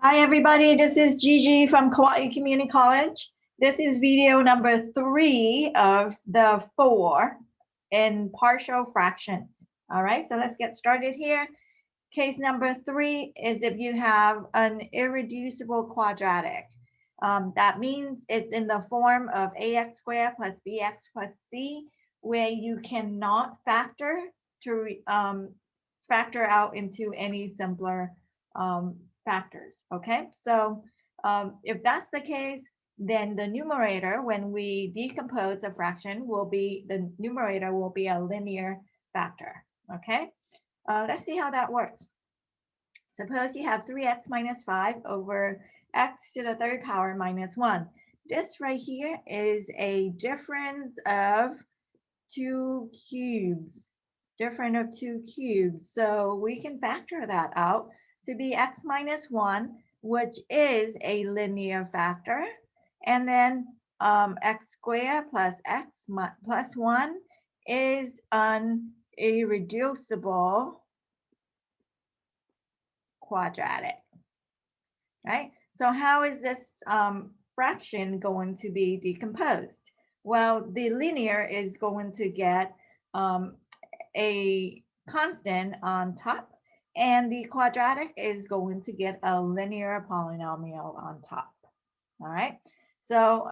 Hi everybody, this is Gigi from Kauai Community College. This is video number 3 of the 4 in partial fractions. All right, so let's get started here. Case number 3 is if you have an irreducible quadratic. That means it's in the form of ax squared plus bx plus c, where you cannot factor to factor out into any simpler factors. Okay, so if that's the case, then the numerator, when we decompose a fraction, will be the numerator will be a linear factor. Okay, let's see how that works. Suppose you have 3x minus 5 over x to the third power minus 1. This right here is a difference of 2 cubes. Difference of 2 cubes. So we can factor that out to be x minus 1, which is a linear factor. And then x squared plus x plus 1 is an irreducible quadratic, right? So how is this fraction going to be decomposed? Well, the linear is going to get a constant on top, and the quadratic is going to get a linear polynomial on top. All right, so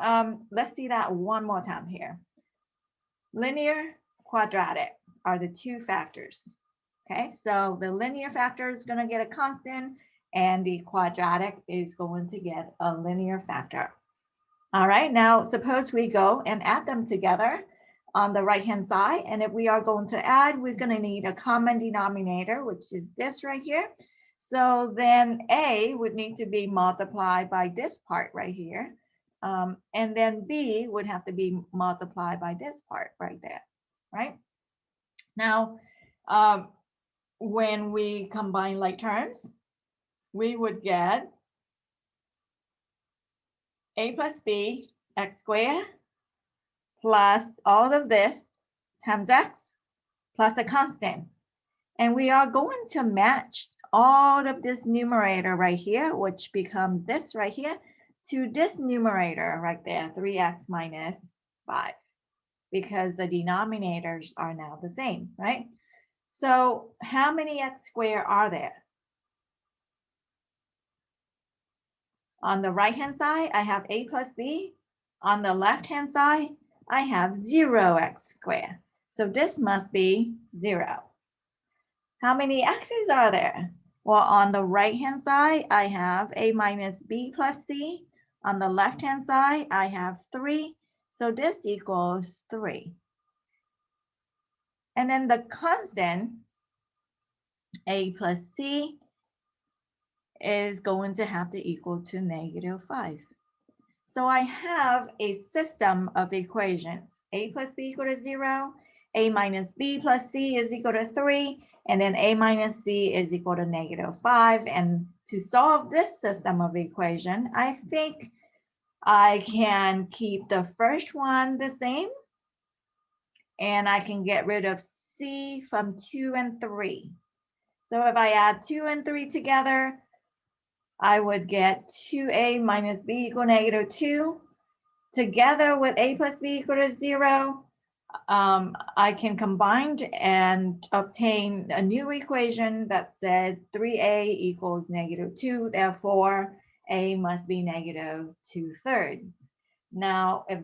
let's see that one more time here. Linear, quadratic are the two factors. Okay, so the linear factor is going to get a constant, and the quadratic is going to get a linear factor. All right, now suppose we go and add them together on the right hand side. And if we are going to add, we're going to need a common denominator, which is this right here. So then A would need to be multiplied by this part right here. And then B would have to be multiplied by this part right there, right? Now, when we combine like terms, we would get A plus B, x squared, plus all of this times x plus a constant. And we are going to match all of this numerator right here, which becomes this right here, to this numerator right there, 3x minus 5, because the denominators are now the same, right? So how many x squared are there? On the right-hand side, I have a plus b. On the left-hand side, I have 0x squared. So this must be 0. How many x's are there? Well, on the right-hand side, I have a minus b plus c. On the left-hand side, I have 3. So this equals 3. And then the constant, a plus c, is going to have to equal to negative 5. So I have a system of equations. A plus b equal to 0, a minus b plus c is equal to 3, and then a minus c is equal to negative 5. And to solve this system of equation, I think I can keep the first one the same, and I can get rid of c from 2 and 3. So if I add 2 and 3 together, I would get 2a minus b equal negative 2. Together with a plus b equal to 0, I can combine and obtain a new equation that said 3a equals negative 2. Therefore, a must be negative 2/3. Now, if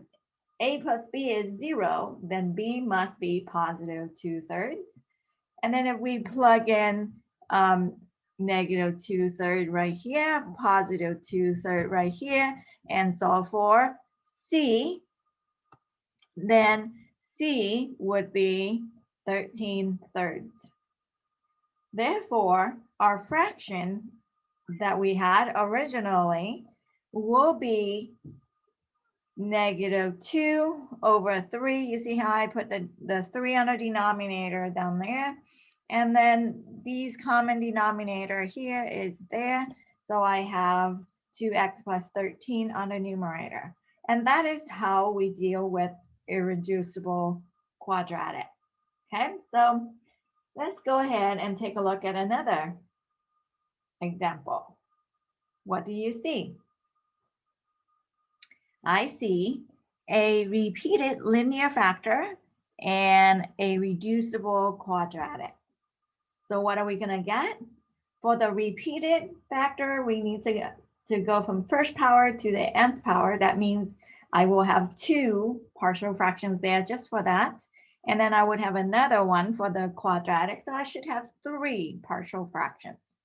a plus b is 0, then b must be positive 2/3. And then if we plug in negative 2/3 right here, positive 2/3 right here, and solve for c, then c would be 13/3. Therefore, our fraction that we had originally will be negative 2 over 3. You see how I put the 3 on the denominator down there? And then these common denominator here is there. So I have 2x plus 13 on the numerator. And that is how we deal with irreducible quadratic. Okay, so let's go ahead and take a look at another example. what do you see? I see a repeated linear factor and a reducible quadratic. So what are we going to get? For the repeated factor, we need to go from first power to the nth power. That means I will have 2 partial fractions there just for that. And then I would have another one for the quadratic. So I should have 3 partial fractions.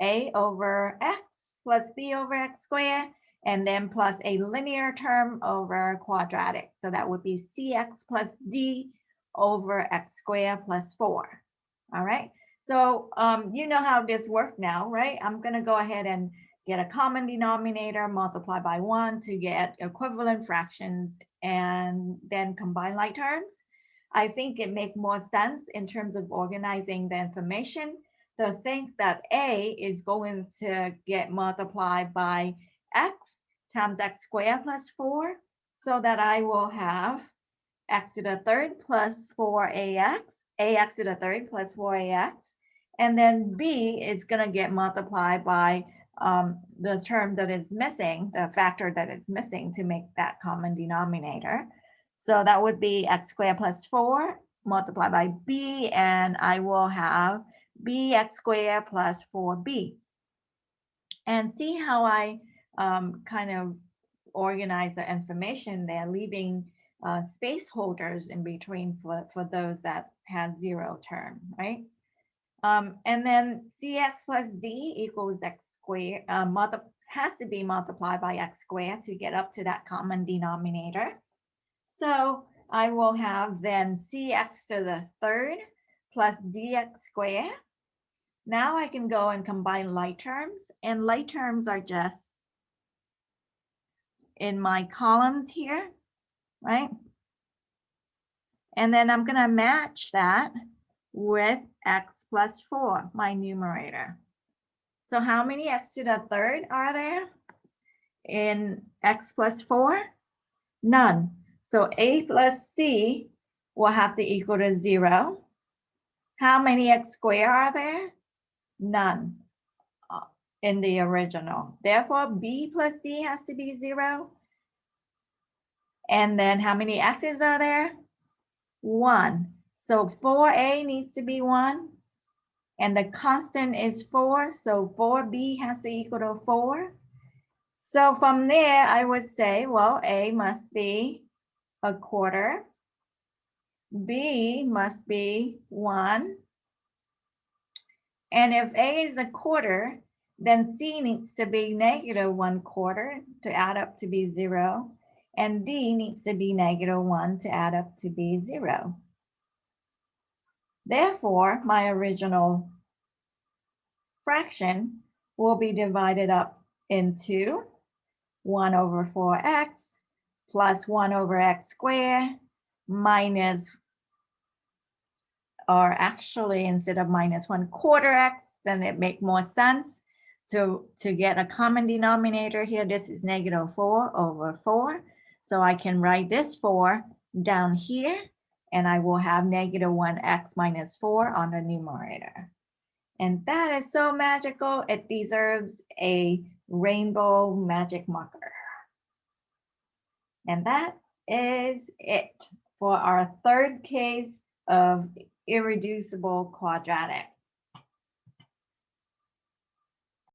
A over x plus b over x squared, and then plus a linear term over quadratic. So that would be cx plus d over x squared plus 4. All right. So you know how this works now, right? I'm going to go ahead and get a common denominator, multiply by 1 to get equivalent fractions, and then combine like terms. I think it makes more sense in terms of organizing the information to think that A is going to get multiplied by x times x squared plus 4, so that I will have x to the third plus 4ax, ax to the third plus 4ax, and then b is going to get multiplied by the term that is missing, the factor that is missing to make that common denominator. So that would be x squared plus 4 multiplied by b, and I will have bx squared plus 4b. And see how I kind of organize the information there, leaving space holders in between for those that have 0 term, right? And then cx plus d equals x squared, has to be multiplied by x squared to get up to that common denominator. So I will have then cx to the third plus dx squared. Now I can go and combine like terms, and like terms are just in my columns here, right? And then I'm going to match that with x plus 4, my numerator. So how many x to the third are there in x plus 4? None. So a plus c will have to equal to 0. How many x squared are there? None in the original. Therefore, b plus d has to be 0. And then how many x's are there? 1. So 4a needs to be 1. And the constant is 4. So 4b has to equal to 4. So from there, I would say, well, a must be a quarter. B must be 1. And if a is a quarter, then c needs to be negative 1/4 to add up to be 0. And d needs to be negative 1 to add up to be 0. Therefore, my original fraction will be divided up into 1 over 4x plus 1 over x squared minus, or actually instead of minus 1/4 x, then it makes more sense to get a common denominator here. This is negative 4 over 4. So I can write this 4 down here, and I will have negative 1x minus 4 on the numerator. And that is so magical, it deserves a rainbow magic marker. And that is it for our third case of irreducible quadratic.